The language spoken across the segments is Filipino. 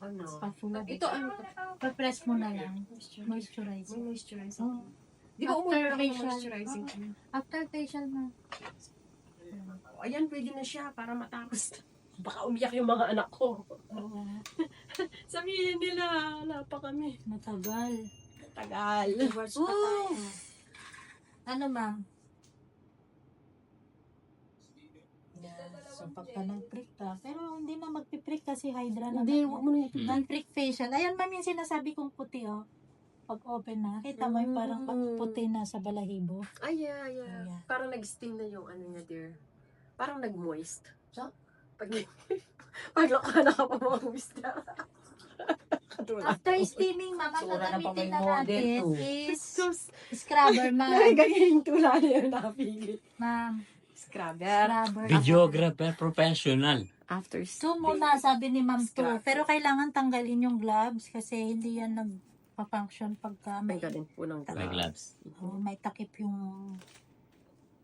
ano. Spatula. Ito ano? Pa-press mo na lang. Moisturizer. Moisturizer. Oh. Di ba After umulit ako ng facial. moisturizing? After facial mo. Ayan, pwede na siya para matapos. Baka umiyak yung mga anak ko. Oo. Sabihin nila, wala pa kami. Matagal. Tagal. Divorce pa tayo. Ano ma'am? So pagka nag-prick ka, pero hindi na magpiprick kasi hydra na. Hindi, huwag mo na ito. Non-prick facial. Ayan ma'am yung sinasabi kong puti oh. Pag open na, kita mo yung parang puti na sa balahibo. Ay, yeah. Yeah. Parang nag-steam na yung ano niya, dear. Parang nag-moist. So? Pag laka pa mga mister. After steaming, ma'am, ang Sura na pa gagamitin may na model natin to. is Sus, scrubber, ma'am. ganyan yung tula na yung napigil. Ma'am, Scrubber. scrubber. Videographer professional. After So muna, sabi ni ma'am to. Scrubber. Pero kailangan tanggalin yung gloves kasi hindi yan nagpa-function pagka May may, galing po ng May gloves. may takip yung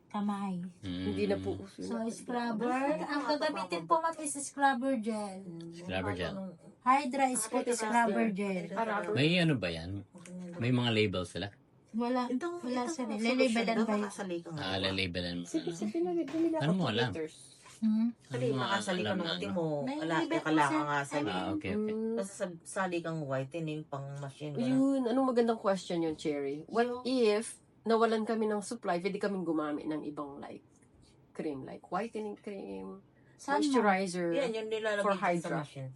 kamay. Hindi na po uso. So, scrubber. Ang gagamitin po ma'am is scrubber gel. Scrubber gel. Hydra is scrubber gel. May ano ba yan? May mga label sila? Wala sila. Lilibadan ba yun? Lalabelan mo. Sige na, bumili ako Ano mo 2 alam? liters. Kali, makasali ka alam nung na, hindi ano? mo. May Wala, libre po kala siya. ka nga sali. Okay. Basta sali kang whitening pang machine. Yun, anong magandang question yun, Cherry? What if nawalan kami ng supply, pwede kaming gumamit ng ibang like cream, like whitening cream, Saan mo? moisturizer, Yan, yung nilalagay For dyan sa Hydra. machine.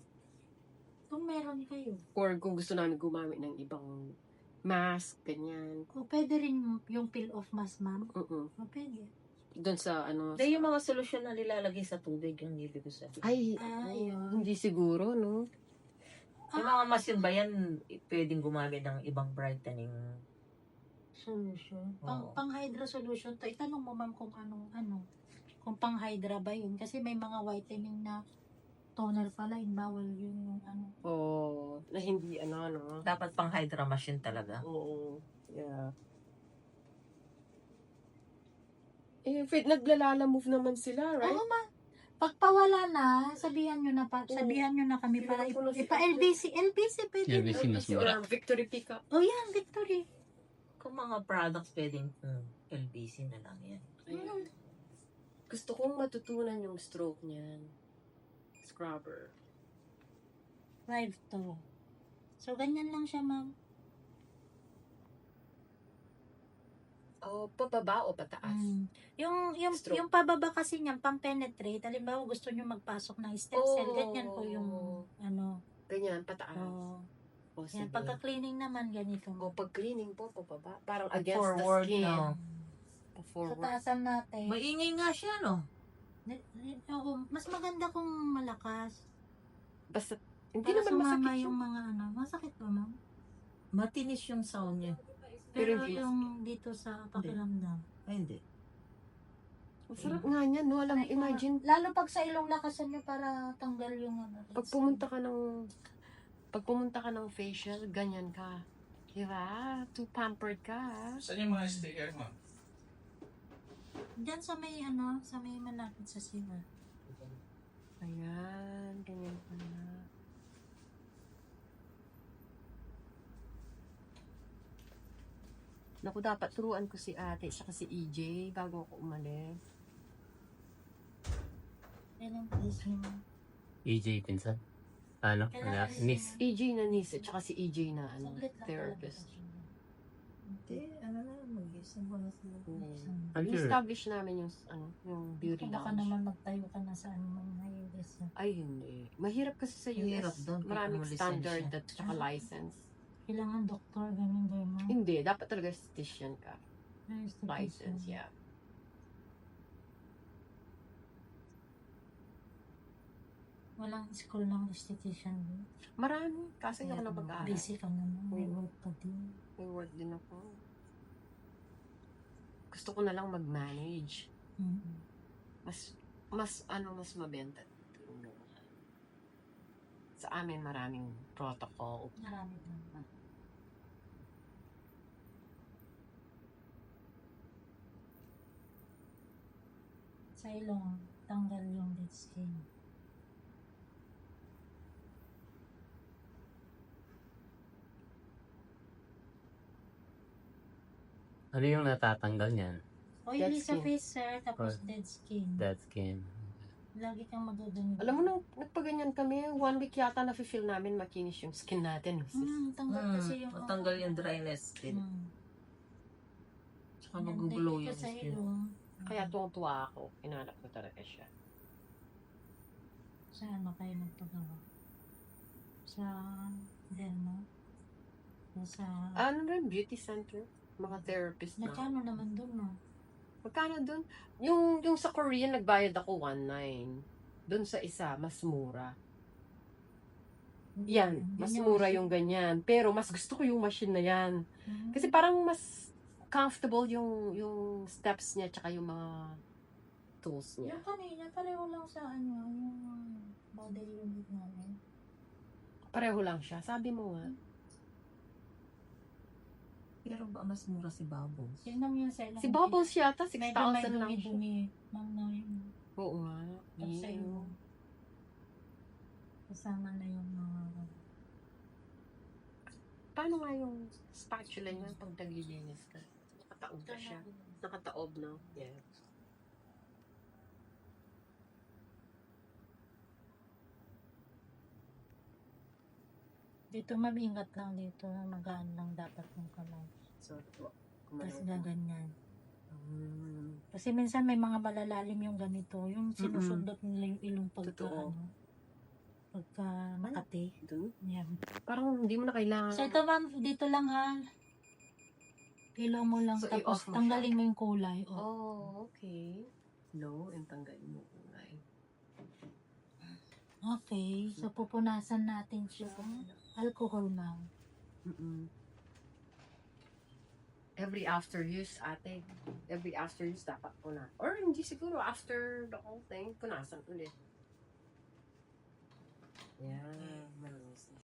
Kung meron kayo. or kung gusto namin gumamit ng ibang mask, ganyan. Kung pwede rin yung peel-off mask, ma'am. O pwede. Doon sa ano, Hindi, yung mga solusyon na nilalagay sa tubig, yung ibig ko sabihin. ay, Yun. hindi siguro, no? Yung mga machine ba yan, pwedeng gumamit ng ibang brightening? Solution. Oo. Pang hydra solution to. Itanong mo ma'am kung ano. Kung pang hydra ba yun. Kasi may mga whitening na toner pala. Bawal yun yung ano. Oh, na hindi ano, no? Dapat pang Hydra machine talaga. Oo, yeah. Eh, naglalala move naman sila, right? Oo ma. Pagpawala na, sabihan nyo na kami para ipa-LBC. LBC pwede. LBC mas mura. Or Victory Pickup. Oh yan, Victory. Kung mga products pwedeng LBC na lang yan. Ayun. Gusto kong matutunan yung stroke niyan. Scrubber. 5 to. So, ganyan lang siya ma'am. Oh, pababa o pataas? Stroke. Yung pababa kasi niyan, pang-penetrate. Halimbawa, gusto nyo magpasok ng stem cell. Ganyan po yung ano. Ganyan, pataas. Oh. O, Yan, sige. pagka-cleaning naman, ganito. O, pag cleaning po, pababa. Parang Pag against forward, the skin. no? O, Sa forward. taasan natin. Maingay nga siya, no? Oo, mas maganda kung malakas. Basta, hindi Para naman sumama masakit yung yung... mga ano. Masakit ba, ma'am? Matinis yung sound niya. Pero hindi. yung dito sa pakiramdam. Ay, hindi. Masarap nga niyan, no? Alam, imagine, Lalo pag sa ilong lakasan nyo para tanggal yung ano. pag pumunta ka ng facial, ganyan ka. Diba? Too pampered ka. Saan yung mga sticker mo? Diyan sa may ano, sa may malapit sa silver. Ayan, ganyan ka na. Naku, dapat turuan ko si ate siya si EJ bago ako umalis. Kailan please nyo. EJ pinsan. Ano? Kailangan Ano? Miss. EJ na niece at saka si EJ na ano, Saglit lang therapist. talaga. Hindi, ano na, mag-isang mo na sila. I'm sure. I-establish namin yung, ano, yung beauty Baka lounge. naman magtayo ka na sa ano mga US. Ay, hindi. Mahirap kasi sa Mahirap US. doon, Maraming kung standard lisensya. at saka license. Kailangan doktor, ganun ba yun? Hindi, dapat talaga esthetician ka. License, yeah. Walang school ng esthetician. Marami. Kasi ako na mag-aaral. Busy ka naman. May work ka din. May work din ako. Gusto ko na lang mag-manage. Mm-hmm. Mas mabenta. Sa amin maraming protocol. Marami naman. Sa ilong, tanggal yung dead skin. Ano yung natatanggal niyan? Oily Dead sa skin. face, sir, tapos Or- dead skin. Dead skin. Lagi kang madudumi. Alam mo, nung nagpaganyan kami, 1 week yata na-feel namin makinis yung skin natin. Tanggal kasi yung... Matanggal yung dryness din. Tsaka Yan, mag-glow dahil yung sa skin. ilong. Kaya tuwang-tuwa ako. Inanap ko talaga siya. Sa ano kayo nagpagawa? Sa derma? Sa... Ano rin, beauty center. Mga therapist na. Nagkano naman doon, no? Magkano dun? Yung sa Korean, nagbayad ako 1.9. Dun sa isa, mas mura. Yan, mas mura yung ganyan. Pero mas gusto ko yung machine na yan. Kasi parang mas comfortable yung steps niya tsaka yung mga tools niya. Yung kanina, pareho lang sa ano, yung model unit namin. Pareho lang siya. Sabi mo nga. Pero ba mas mura si Bubbles? Tingnan mo yung sa ilang... Si Bubbles yata, Medyo may 6,000 lang siya. dumi-dumi. Ma'am na yun. Oo nga. Tapos sa ilong. Kasama na yung mga... Paano nga yung spatula niya pag naglilinis ka? Nakataob na siya. Nakataob, no? Yeah. Dito mamingat lang dito. Magaan lang dapat yung kamay. So, Tapos gaganyan. Kasi minsan may mga malalalim yung ganito. Yung sinusundot nila yung ilong pagka Totoo. ano. Pagka makati. Dun? Yan. Parang hindi mo na kailangan. So ito ma'am, dito lang ha. Pilo mo lang. So, tapos i-off mo tanggalin mo yung kulay. Oh. Oh, okay. No, and tanggalin mo kulay. Okay. So pupunasan natin siya. Alcohol ma'am. Every after use, ate. Every after use, dapat po na. Or hindi siguro, after the whole thing, punasan ulit. Yeah, malinis na.